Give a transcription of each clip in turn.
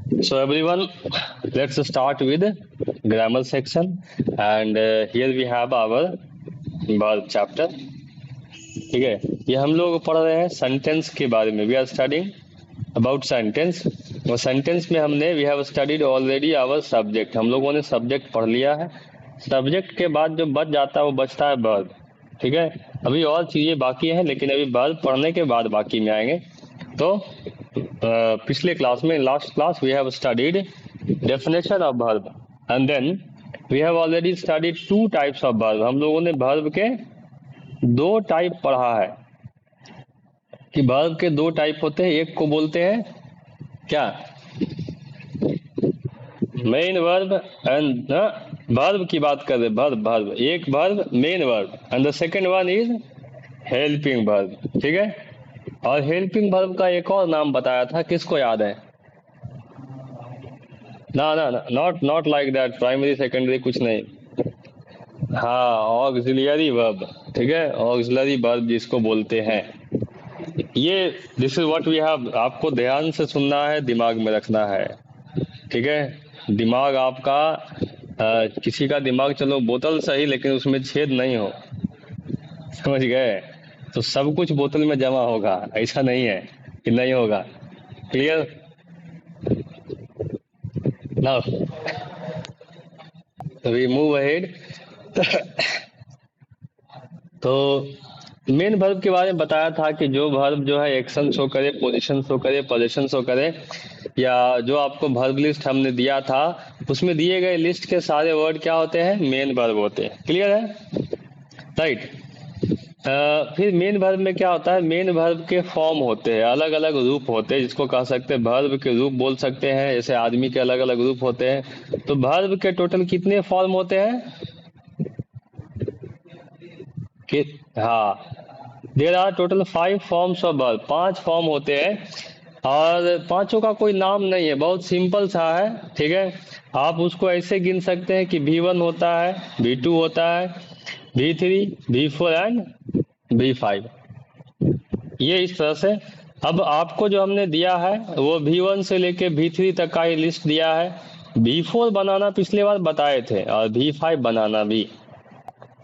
So everyone, let's start with grammar section, and here we have our verb chapter. ठीक है, ये हम लोग पढ़ रहे हैं सेंटेंस के बारे में. We are studying about sentence. और सेंटेंस में हमने we have studied already our subject. हम लोगों ने सब्जेक्ट पढ़ लिया है. सब्जेक्ट के बाद जो बच जाता है वो बचता है वर्ब. ठीक है, अभी और चीजें बाकी हैं, लेकिन अभी वर्ब पढ़ने के बाद बाकी में आएंगे. तो पिछले क्लास में, last class, we have studied definition of verb, and then we have already studied two types of verb. हम लोगों ने वर्ब के दो टाइप पढ़ा है कि वर्ब के दो टाइप होते हैं. एक को बोलते हैं क्या, मेन वर्ब, एंड वर्ब की बात कर रहे, वर्ब एक verb main verb, and the second one is helping verb. ठीक है, और हेल्पिंग वर्ब का एक और नाम बताया था, किसको याद है? ना ना not like that, primary secondary कुछ नहीं. हाँ, ऑक्सिलियरी वर्ब. ठीक है, ऑक्सिलियरी वर्ब जिसको बोलते हैं. ये this is what we have. आपको ध्यान से सुनना है, दिमाग में रखना है. ठीक है, दिमाग आपका किसी का दिमाग चलो बोतल सही, लेकिन उसमें छेद नहीं हो, समझ गए? तो सब कुछ बोतल में जमा होगा, ऐसा नहीं है कि नहीं होगा. Clear now, we move ahead. तो मेन वर्ब के बारे में बताया था कि जो वर्ब जो है एक्शन शो करे, पोजीशन शो करे, पोजीशन शो करे, या जो आपको वर्ब लिस्ट हमने दिया था उसमें दिए गए लिस्ट के सारे वर्ड क्या होते हैं? मेन वर्ब होते हैं. क्लियर है? राइट. फिर मेन वर्ब में क्या होता है? मेन वर्ब के फॉर्म होते हैं, अलग अलग रूप होते हैं, जिसको कह सकते हैं वर्ब के रूप बोल सकते हैं. जैसे आदमी के अलग अलग रूप होते हैं. तो वर्ब के टोटल कितने फॉर्म होते हैं? कि हाँ, there are total 5 forms of verb. 5 form होते हैं, और पांचों का कोई नाम नहीं है, बहुत सिंपल सा है. ठीक है, आप उसको ऐसे गिन सकते हैं कि V1 होता है, V2 होता है, V3, V4 एंड V5. ये इस तरह से. अब आपको जो हमने दिया है वो V1 से लेके V3 तक का ही लिस्ट दिया है. V4 बनाना पिछले बार बताए थे, और V5 बनाना भी.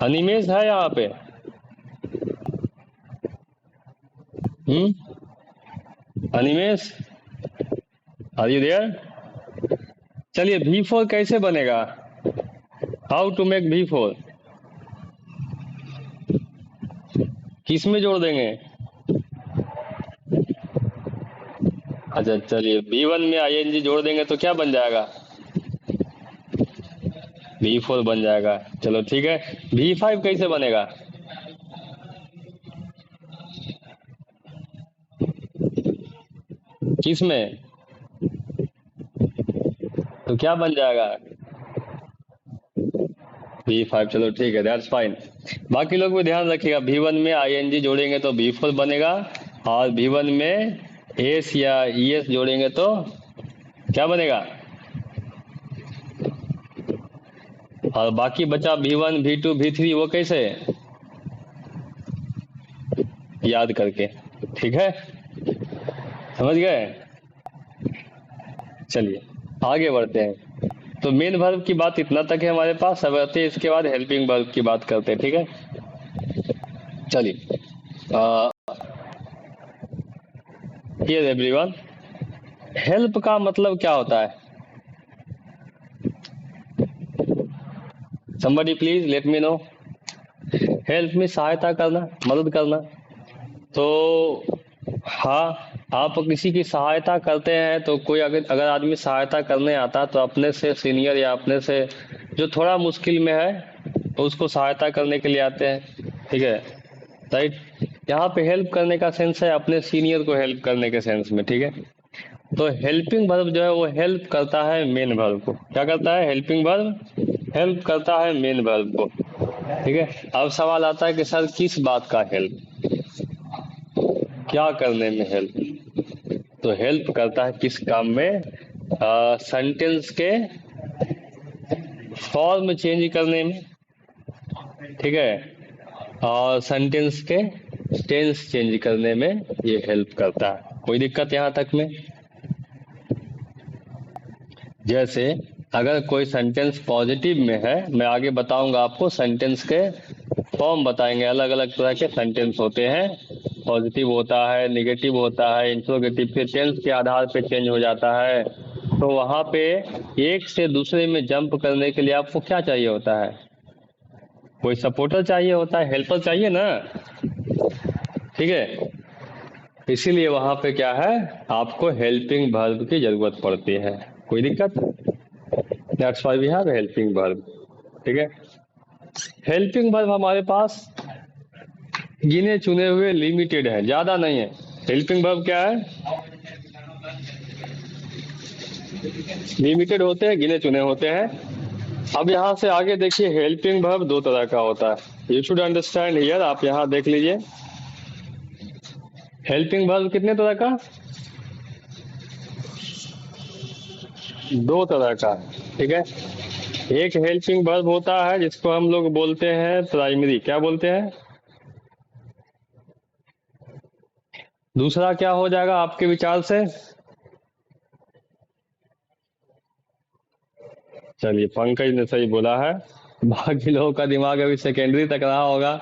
अनिमेश है यहाँ पे? Animesh, are you there? चलिए, V4 कैसे बनेगा? How to make V4? किस में जोड़ देंगे? अच्छा, चलिए, V1 में ING जोड़ देंगे तो क्या बन जाएगा? V4 बन जाएगा. चलो ठीक है, V5 कैसे बनेगा? किस में? तो क्या बन जाएगा? V5. चलो ठीक है, दैट्स फाइन. बाकी लोग भी ध्यान रखिएगा, V1 में ING जोड़ेंगे तो V4 बनेगा, और V1 में S या ES जोड़ेंगे तो क्या बनेगा? और बाकी बचा V1, V2, V3, वो कैसे? याद करके. ठीक है, समझ गए? चलिए आगे बढ़ते हैं. तो मेन वर्ब की बात इतना तक है हमारे पास. अब आते हैं इसके बाद हेल्पिंग वर्ब की बात करते हैं. ठीक है, चलिए. हियर एवरीवन, हेल्प का मतलब क्या होता है? somebody please let me know. Help में सहायता करना, मदद करना. तो हाँ, आप किसी की सहायता करते हैं तो कोई अगर आदमी सहायता करने आता तो अपने से सीनियर या अपने से जो थोड़ा मुश्किल में है तो उसको सहायता करने के लिए आते हैं. ठीक है, राइट. यहाँ पे हेल्प करने का सेंस है अपने सीनियर को हेल्प करने के सेंस में. ठीक है, तो हेल्पिंग वर्ब जो है वो हेल्प करता है मेन वर्ब को. क्या करता है? हेल्पिंग वर्ब हेल्प करता है मेन वर्ब को. ठीक है, अब सवाल आता है कि सर किस बात का हेल्प, क्या करने में हेल्प? तो हेल्प करता है किस काम में? सेंटेंस के फॉर्म चेंज करने में. ठीक है, और सेंटेंस के टेंस चेंज करने में ये हेल्प करता है. कोई दिक्कत यहाँ तक में? जैसे अगर कोई सेंटेंस पॉजिटिव में है, मैं आगे बताऊंगा आपको, सेंटेंस के फॉर्म बताएंगे, अलग अलग तरह के सेंटेंस होते हैं, पॉजिटिव होता है, नेगेटिव होता है, इंट्रोगेटिव, फिर टेंस के आधार पे चेंज हो जाता है। तो वहां पे एक से दूसरे में जंप करने के लिए आपको क्या चाहिए होता है? कोई सपोर्टर चाहिए होता है, हेल्पर चाहिए ना, ठीक है। इसीलिए वहां पे क्या है, आपको हेल्पिंग वर्ब की जरूरत पड़ती है। कोई दिक्कत? That's why we have helping verb, ठीक है। हेल्पिंग वर्ब हमारे पास गिने चुने हुए लिमिटेड है, ज्यादा नहीं है। हेल्पिंग वर्ब क्या है, लिमिटेड होते हैं, गिने चुने होते हैं। अब यहाँ से आगे देखिए, हेल्पिंग वर्ब दो तरह का होता है, यू शुड अंडरस्टैंड हियर। आप यहाँ देख लीजिए, हेल्पिंग वर्ब कितने तरह का, दो तरह का, ठीक है। एक हेल्पिंग वर्ब होता है जिसको हम लोग बोलते हैं प्राइमरी, क्या बोलते हैं। दूसरा क्या हो जाएगा आपके विचार से? चलिए, पंकज ने सही बोला है। बाकी लोगों का दिमाग अभी सेकेंडरी तक रहा होगा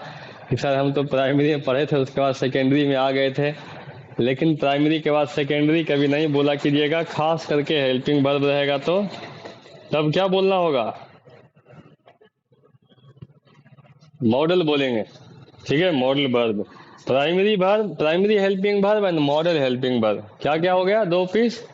कि सर हम तो प्राइमरी में पढ़े थे, उसके बाद सेकेंडरी में आ गए थे। लेकिन प्राइमरी के बाद सेकेंडरी कभी नहीं बोला कीजिएगा, खास करके हेल्पिंग वर्ब रहेगा तो तब क्या बोलना होगा, मॉडल बोलेंगे, ठीक है, modal verb. Primary verb, primary helping verb and model helping verb, क्या क्या हो गया, दो पीस।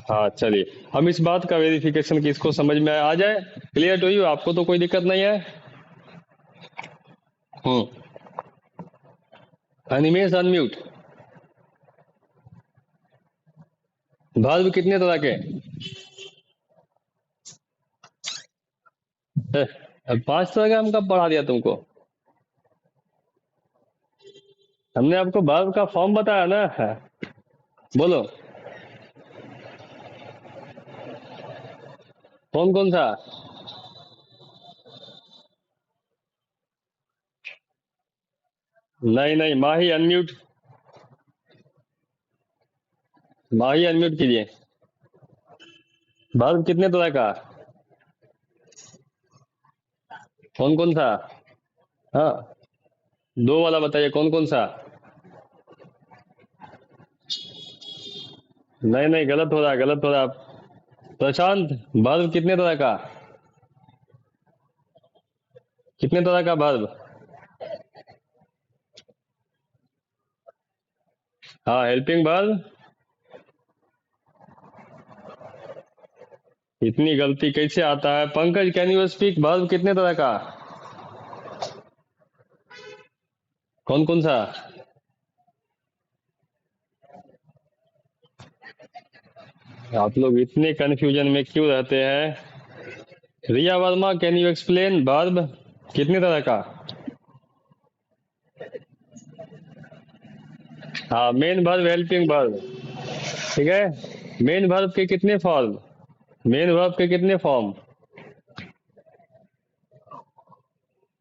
हाँ चलिए, हम इस बात का वेरिफिकेशन किसको समझ में आ जाए, क्लियर टू यू, आपको तो कोई दिक्कत नहीं है। Animes unmute. वर्ब कितने तरह के, अब पांच तरह का हम कब पढ़ा दिया तुमको, हमने आपको वर्ब का फॉर्म बताया ना, बोलो कौन कौन सा। नहीं नहीं, माही अनम्यूट, माही अनम्यूट कीजिए। वर्ब कितने तरह का, कौन कौन सा, हाँ, दो वाला बताइए कौन कौन सा। नहीं नहीं, गलत हो रहा है, गलत हो रहा है। प्रशांत, वर्ब कितने तरह का, कितने तरह का वर्ब, हाँ हेल्पिंग वर्ब। इतनी गलती कैसे आता है Pankaj, can you speak, verb कितने तरह का, कौन कौन सा। आप लोग इतने कंफ्यूजन में क्यों रहते हैं। Riya Verma, can you explain verb कितने तरह का। हाँ, मेन वर्ब, हेल्पिंग वर्ब, ठीक है। मेन वर्ब के कितने फॉर्म, मेन वर्ब के कितने फॉर्म।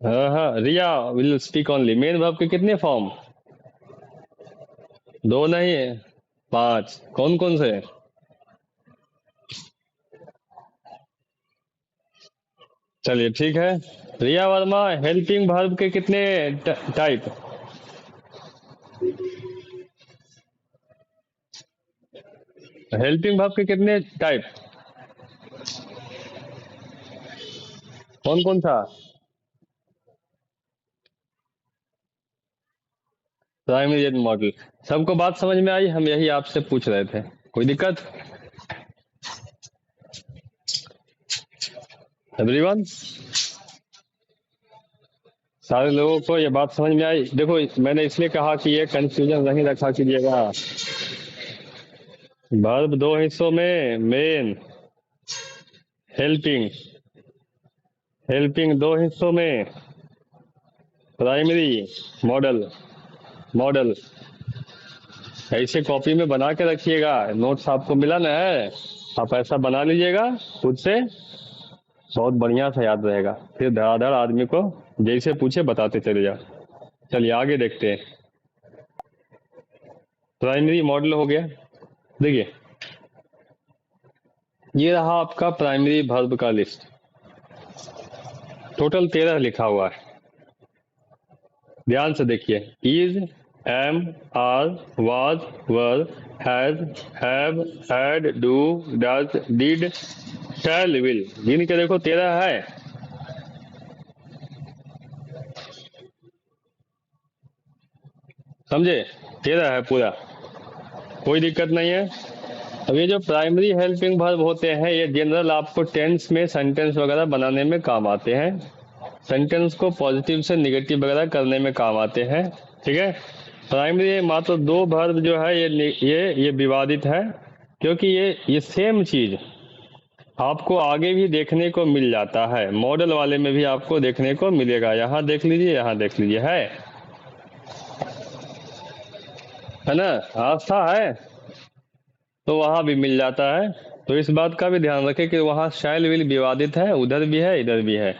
हाँ हाँ, Riya will speak only, main verb के कितने फॉर्म, दो नहीं है, पांच, कौन कौन से। चलिए ठीक है, रिया वर्मा, हेल्पिंग वर्ब के कितने टाइप, हेल्पिंग वर्ब के कितने टाइप, कौन कौन सा। प्राइमरी एंड मॉडल, सबको बात समझ में आई, हम यही आपसे पूछ रहे थे, कोई दिक्कत। एवरीवन, सारे लोगों को ये बात समझ में आई। देखो, मैंने इसलिए कहा कि ये कंफ्यूजन नहीं रखा कीजिएगा। वर्ब दो हिस्सों में, मेन, हेल्पिंग, हेल्पिंग दो हिस्सों में, प्राइमरी, मॉडल, मॉडल। ऐसे कॉपी में बना के रखिएगा, नोट्स आपको मिला ना है, आप ऐसा बना लीजिएगा खुद से, बहुत बढ़िया से याद रहेगा, फिर धड़ाधड़ आदमी को जैसे पूछे बताते चले जाओ। चलिए आगे देखते हैं। प्राइमरी मॉडल हो गया। देखिए ये रहा आपका प्राइमरी वर्ब का लिस्ट, टोटल 13 लिखा हुआ है। ध्यान से देखिए, is, am, are, was, were, has, have, had, do, does, did, shall, will, गिन के देखो 13 है। समझे? 13 है पूरा, कोई दिक्कत नहीं है। अब ये जो प्राइमरी हेल्पिंग वर्ब होते हैं ये जनरल आपको टेंस में सेंटेंस वगैरह बनाने में काम आते हैं, सेंटेंस को पॉजिटिव से निगेटिव वगैरह करने में काम आते हैं। ठीक है, प्राइमरी मात्र 2 वर्ब जो है ये विवादित है, क्योंकि ये सेम चीज आपको आगे भी देखने को मिल जाता है, मॉडल वाले में भी आपको देखने को मिलेगा। यहाँ देख लीजिए, यहाँ देख लीजिए, है ना, आस्था है तो वहां भी मिल जाता है। तो इस बात का भी ध्यान रखें कि वहां शैल विल विवादित है, उधर भी है इधर भी है।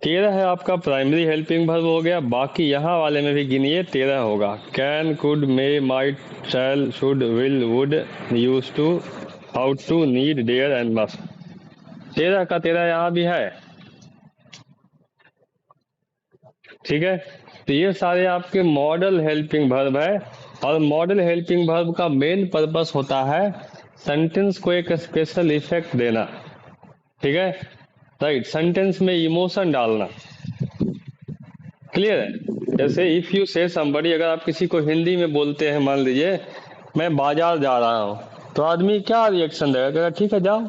13 है आपका प्राइमरी हेल्पिंग वर्ब हो गया, बाकी यहाँ वाले में भी गिनिए 13 होगा। Can, could, may, might, shall, should, will, would, use to, ought to, need, dare and must. 13 का 13 यहाँ भी है। ठीक है, तो ये सारे आपके मॉडल हेल्पिंग वर्ब है, और मॉडल हेल्पिंग वर्ब का मेन पर्पस होता है सेंटेंस को एक स्पेशल इफेक्ट देना। ठीक है, राइट, सेंटेंस में इमोशन डालना। क्लियर है? जैसे इफ यू से समबडी, अगर आप किसी को हिंदी में बोलते हैं, मान लीजिए मैं बाजार जा रहा हूं, तो आदमी क्या रिएक्शन देगा? कहेगा ठीक है जाओ,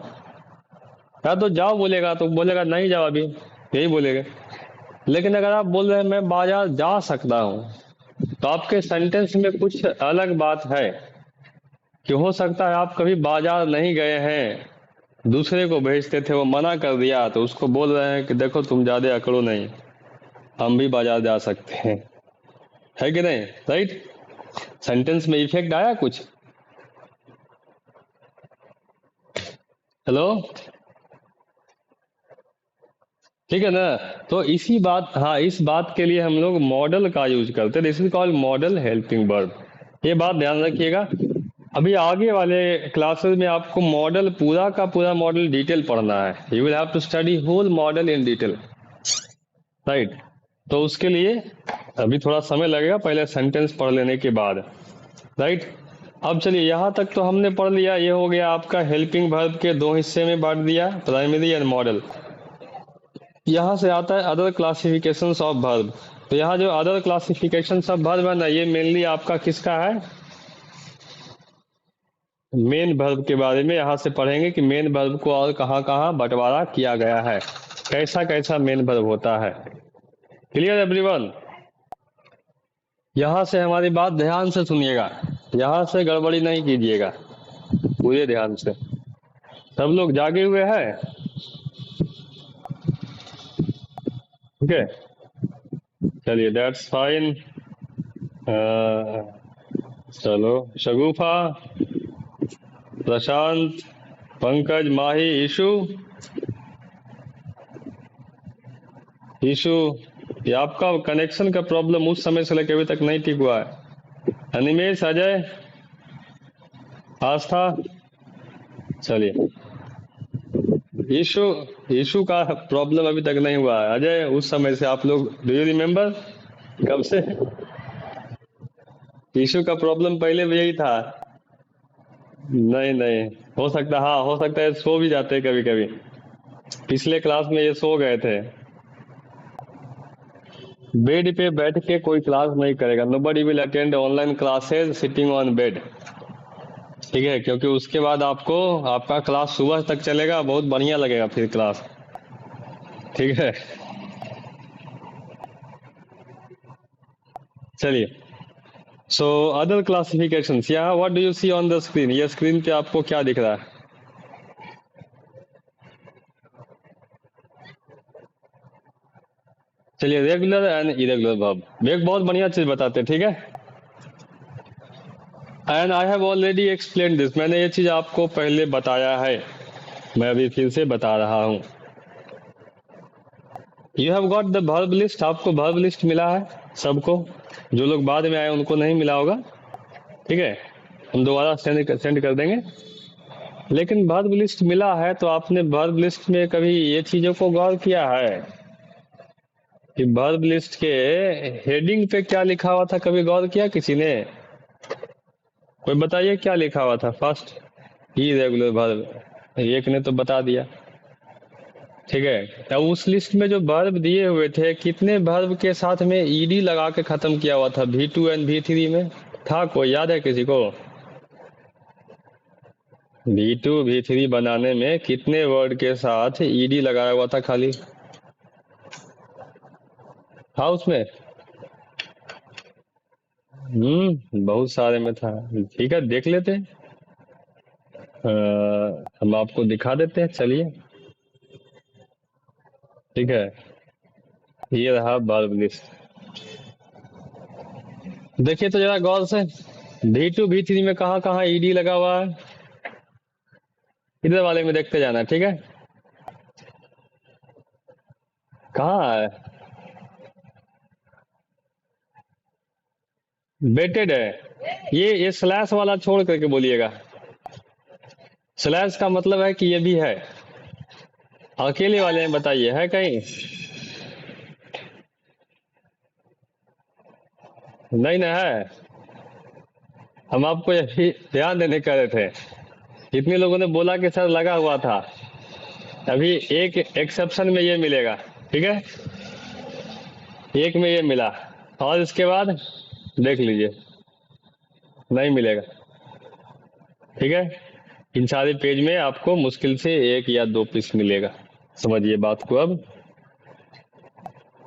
या तो जाओ बोलेगा, तो बोलेगा नहीं जाओ अभी, यही बोलेगा। लेकिन अगर आप बोल रहे हैं मैं बाजार जा सकता हूं, तो आपके सेंटेंस में कुछ अलग बात है कि हो सकता है आप कभी बाजार नहीं गए हैं, दूसरे को भेजते थे, वो मना कर दिया, तो उसको बोल रहे हैं कि देखो तुम ज्यादा अकड़ो नहीं, हम भी बाजार जा सकते हैं। है कि नहीं? राइट, सेंटेंस में इफेक्ट आया कुछ। हेलो, ठीक है ना? तो इसी बात, हाँ, इस बात के लिए हम लोग मॉडल का यूज करते हैं, this is called model helping verb. ये बात ध्यान रखिएगा। अभी आगे वाले क्लासेस में आपको मॉडल, पूरा का पूरा मॉडल डिटेल पढ़ना है, you will have to study whole modal in detail, right. तो उसके लिए अभी थोड़ा समय लगेगा, पहले सेंटेंस पढ़ लेने के बाद, राइट। अब चलिए, यहाँ तक तो हमने पढ़ लिया, ये हो गया आपका हेल्पिंग वर्ब के 2 हिस्से में बांट दिया, प्राइमरी एंड मॉडल। यहाँ से आता है अदर क्लासिफिकेशन ऑफ वर्ब। तो यहाँ जो अदर क्लासिफिकेशन ऑफ वर्ब है ना, ये मेनली आपका किसका है? मेन वर्ब के बारे में यहाँ से पढ़ेंगे कि मेन वर्ब को और कहाँ कहाँ बंटवारा किया गया है, कैसा कैसा मेन वर्ब होता है। Clear everyone? यहाँ से हमारी बात ध्यान से सुनिएगा, यहाँ से गड़बड़ी नहीं कीजिएगा, पूरे ध्यान से। सब लोग जागे हुए हैं? ठीक है, चलिए, दैट्स फाइन। चलो, शगुफा, प्रशांत, पंकज, माही, ईशु, ये आपका कनेक्शन का प्रॉब्लम उस समय से लेकर अभी तक नहीं ठीक हुआ है। अनिमेश, अजय, आस्था, चलिए, ईशु का प्रॉब्लम अभी तक नहीं हुआ है। अजय, उस समय से आप लोग, डू यू रिमेम्बर कब से? ईशु का प्रॉब्लम पहले भी यही था। नहीं नहीं, हो सकता, हाँ हो सकता है सो भी जाते कभी कभी, पिछले क्लास में ये सो गए थे। बेड पे बैठ के कोई क्लास नहीं करेगा, nobody will attend online classes sitting on bed. ठीक है, क्योंकि उसके बाद आपको, आपका क्लास सुबह तक चलेगा, बहुत बढ़िया लगेगा फिर क्लास। ठीक है, चलिए। सो अदर क्लासिफिकेशंस, यहाँ what do you see on the screen? ये स्क्रीन पे आपको क्या दिख रहा है? चलिए, रेगुलर एंड इरेगुलर वर्ब, एक बहुत बढ़िया चीज बताते हैं, ठीक है। And I have already explain this, मैंने ये चीज आपको पहले बताया है, मैं अभी फिर से बता रहा हूं। You have got the verb list, आपको वर्ब लिस्ट मिला है सबको, जो लोग बाद में आए उनको नहीं मिला होगा। ठीक है, हम दोबारा सेंड कर देंगे। लेकिन वर्ब लिस्ट मिला है तो आपने वर्ब लिस्ट में कभी ये चीजों को गौर किया है कि वर्ब लिस्ट के हेडिंग पे क्या लिखा हुआ था? कभी गौर किया किसी ने? कोई बताइए क्या लिखा हुआ था? फर्स्ट इरेगुलर वर्ब, एक ने तो बता दिया। ठीक है, अब उस लिस्ट में जो वर्ब दिए हुए थे, कितने वर्ब के साथ में ईडी लगा के खत्म किया हुआ था V2 एंड V3 में? था कोई, याद है किसी को? V2 V3 बनाने में कितने वर्ड के साथ ईडी लगाया हुआ था खाली? था उसमें? बहुत सारे में था। ठीक है, देख लेते हैं। हम आपको दिखा देते हैं, चलिए। ठीक है, ये रहा वर्ब लिस्ट। देखिए तो जरा गौर से, V2 V3 में कहाँ कहाँ ईडी लगा हुआ है, इधर वाले में देखते जाना। ठीक है, कहाँ है? वेटेड है। ये स्लैश वाला छोड़ करके बोलिएगा। स्लैश का मतलब है कि ये भी है। अकेले वाले में बताइए, है कहीं? नहीं ना है। हम आपको यही ध्यान देने कह रहे थे। कितने लोगों ने बोला कि सर लगा हुआ था। अभी एक एक्सेप्शन में ये मिलेगा। ठीक है, एक में ये मिला, और इसके बाद देख लीजिए नहीं मिलेगा। ठीक है, इन सारे पेज में आपको मुश्किल से एक या दो पीस मिलेगा। समझिए बात को अब।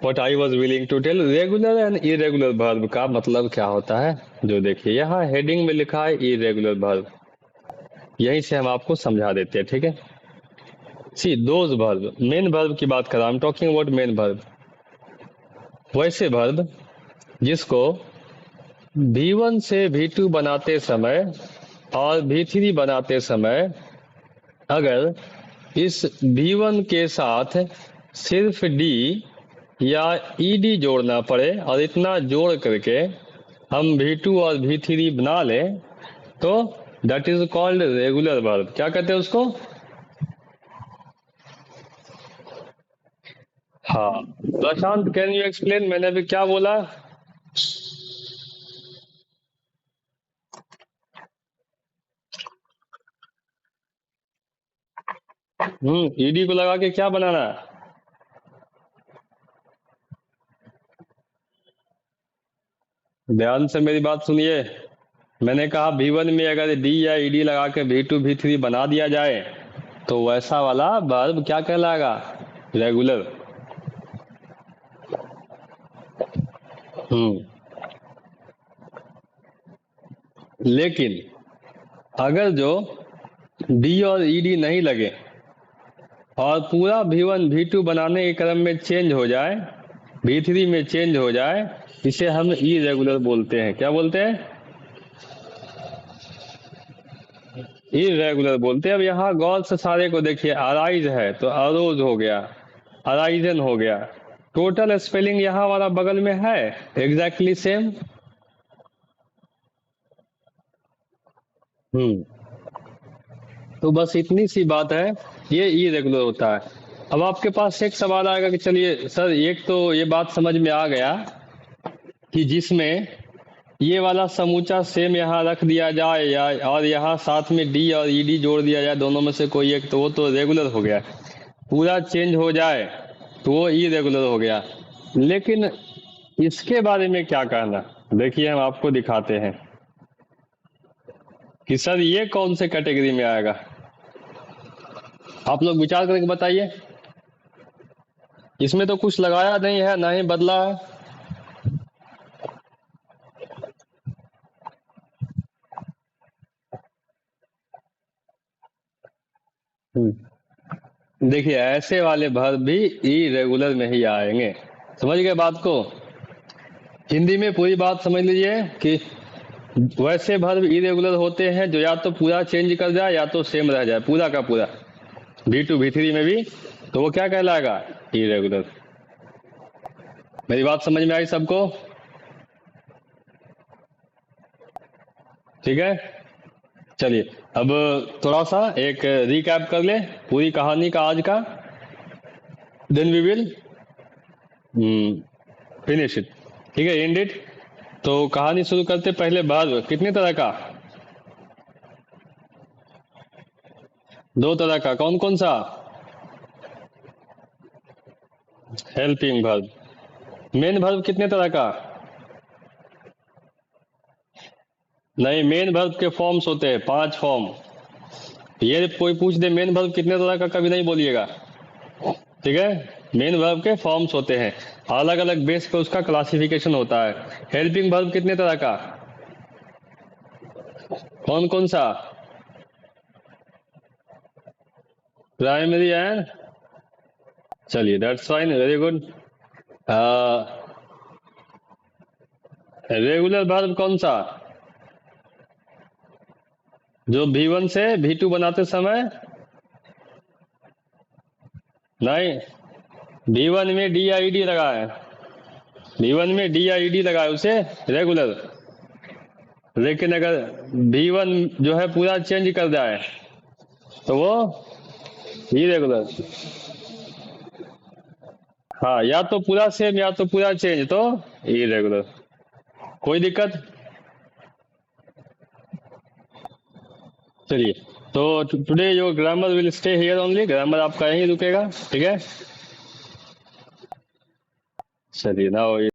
What I was willing to tell, regular and irregular verb का मतलब क्या होता है, जो देखिए यहाँ हेडिंग में लिखा है इरेगुलर वर्ब, यहीं से हम आपको समझा देते हैं। ठीक है, सी दोज वर्ब, मेन वर्ब की बात कर रहा हूं, टॉकिंग अबाउट मेन वर्ब। वैसे वर्ब जिसको V1 से V2 बनाते समय और V3 बनाते समय अगर इस V1 के साथ सिर्फ D या ED जोड़ना पड़े और इतना जोड़ करके हम V2 और V3 बना लें तो that is called regular verb. क्या कहते हैं उसको? हाँ, प्रशांत कैन यू एक्सप्लेन, मैंने अभी क्या बोला? ईडी को लगा के क्या बनाना? ध्यान से मेरी बात सुनिए। मैंने कहा V1 में अगर डी या ईडी लगा के V2 V3 बना दिया जाए तो वैसा वाला वर्ब क्या कहलाएगा? रेगुलर। हम्म लेकिन अगर जो डी और ईडी नहीं लगे और पूरा V1 V2 बनाने के क्रम में चेंज हो जाए, V3 में चेंज हो जाए, इसे हम इरेगुलर बोलते हैं। क्या बोलते हैं? इरेगुलर बोलते हैं। अब यहाँ गौर से सारे को देखिए, अराइज है तो अरोज हो गया, अराइजन हो गया। टोटल स्पेलिंग यहाँ वाला बगल में है एग्जैक्टली सेम। हम्म तो बस इतनी सी बात है, ये इरेगुलर होता है। अब आपके पास एक सवाल आएगा कि चलिए सर, एक तो ये बात समझ में आ गया कि जिसमें ये वाला समूचा सेम यहाँ रख दिया जाए या और यहाँ साथ में डी और ईडी जोड़ दिया जाए, दोनों में से कोई एक, तो वो तो रेगुलर हो गया। पूरा चेंज हो जाए तो वो इरेगुलर हो गया। लेकिन इसके बारे में क्या कहना, देखिए हम आपको दिखाते हैं कि सर ये कौन से कैटेगरी में आएगा। आप लोग विचार करके बताइए। इसमें तो कुछ लगाया नहीं है, ना ही बदला है। देखिए ऐसे वाले वर्ब भी इरेगुलर में ही आएंगे। समझ गए बात को? हिंदी में पूरी बात समझ लीजिए कि वैसे वर्ब इरेगुलर होते हैं जो या तो पूरा चेंज कर जाए या तो सेम रह जाए, पूरा का पूरा। V2 V3 में भी, तो वो क्या कहलाएगा? इरेगुलर। मेरी बात समझ में आई सबको? ठीक है, चलिए अब थोड़ा सा एक रिकैप कर ले पूरी कहानी का आज का, then we will finish it. ठीक है, एंड इट। तो कहानी शुरू करते पहले वर्ब कितने तरह का? 2 तरह का। कौन कौन सा? Helping verb. मेन वर्ब कितने तरह का? नहीं, मेन वर्ब के फॉर्म्स होते हैं 5 फॉर्म। ये कोई पूछ दे मेन वर्ब कितने तरह का, कभी नहीं बोलिएगा। ठीक है, मेन वर्ब के फॉर्म्स होते हैं, अलग अलग बेस पे उसका क्लासिफिकेशन होता है। हेल्पिंग वर्ब कितने तरह का? कौन कौन सा? प्राइमरी एंड, चलिए that's fine, very good. Regular verb कौन सा? जो V1 से V2 बनाते समय, नहीं, V1 में DID लगा है, V1 में DID लगा है उसे रेगुलर। लेकिन अगर V1 जो है पूरा चेंज कर जाए तो वो इरेगुलर। हाँ, या तो पूरा सेम या तो पूरा चेंज, तो इरेगुलर। कोई दिक्कत? चलिए, तो today your grammar will stay here only, grammar आपका यहीं रुकेगा। ठीक है, चलिए नाउ